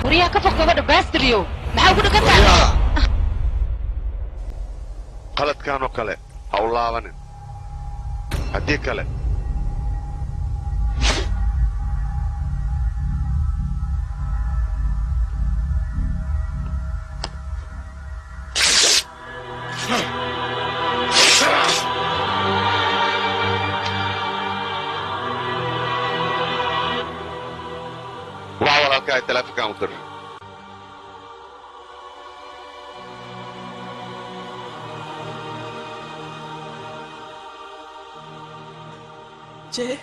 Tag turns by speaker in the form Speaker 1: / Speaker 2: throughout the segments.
Speaker 1: وريها كفك gabadha باستريو maxaa ku dhagan tahay
Speaker 2: qaladkan oo kale ha u laabanin haddii kale walaalkaa teleefonkaan u dir
Speaker 3: Jay?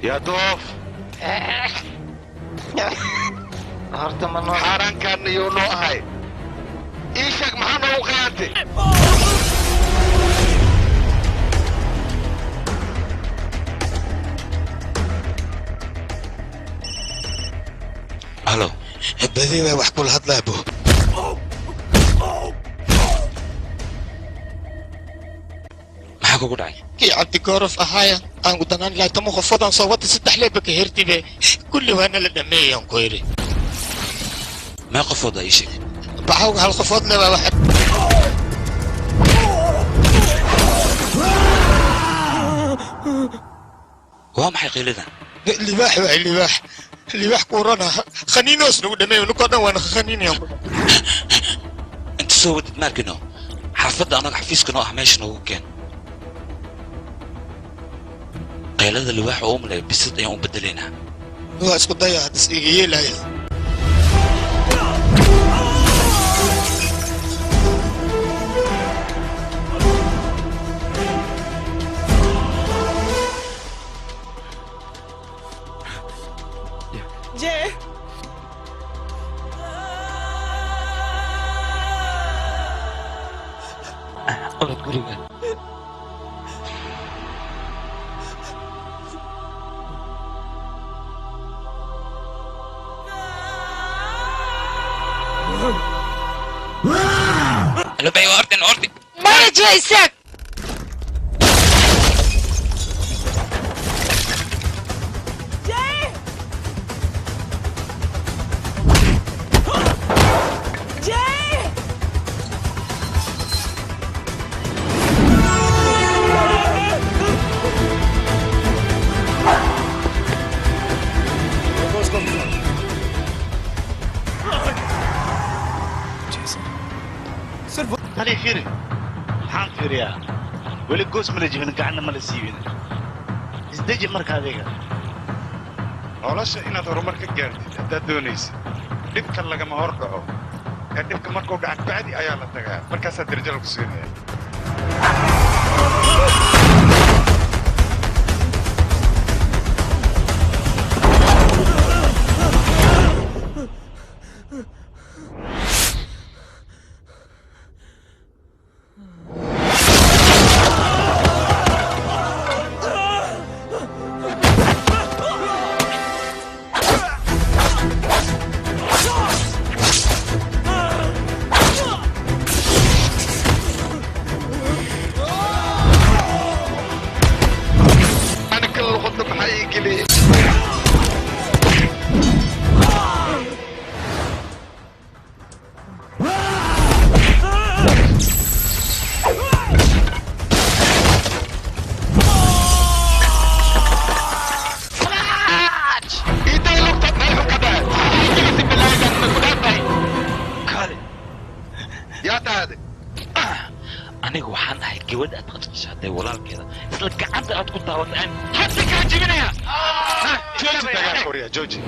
Speaker 2: يا دوف حاران كان يونو هاي ايشك محانا وقيانتي
Speaker 4: الو بدينا وحكوا لهاد لعبو maxaa kugu dhacay
Speaker 5: kii cabdi goorof ahaaya aan gudanaan lahay tamo qofoodaan soo wata saddex leeba ka hertibe kulli waana la dhameeyaan ku yidhi
Speaker 4: mee qofooda ii sheeg
Speaker 5: baxawga hal qofood leba waxa
Speaker 4: waa maxay qiilidan
Speaker 5: libaax waa libaax kuurana khaniinoos nagu dhameeyo nukoo dhan waana khaniinayaan
Speaker 4: inta soo wadid maarkino xaafadda anaga xafiiska noo ah meesha noogu keen qaylada libaaxa oo umlay bisad ayaan u bedelaynaa
Speaker 5: waa isku daya hadis iga yeelaya
Speaker 3: Jay?
Speaker 4: orod guriga
Speaker 6: لبي أردن
Speaker 1: ما يجيسك
Speaker 3: Jay?
Speaker 7: علي فيري حان فيريا ولي قوس ملجي من قعنا ملسيبين ازدجي مرك هذيك
Speaker 8: nolosha inaad horumar ka gaartid haddaad doonaysid dhibka lagama hor dhaco ee dhibka markuu dhaca bacdi ayaa la tagaa markaasaa darajo lagu siinaya
Speaker 4: anigu waxaan ahay gabadh aad qadqashaatay walaalkeeda isla gacanta aad ku taawataan hadda kaa jibinaya
Speaker 8: jooji dagaal koriya jooji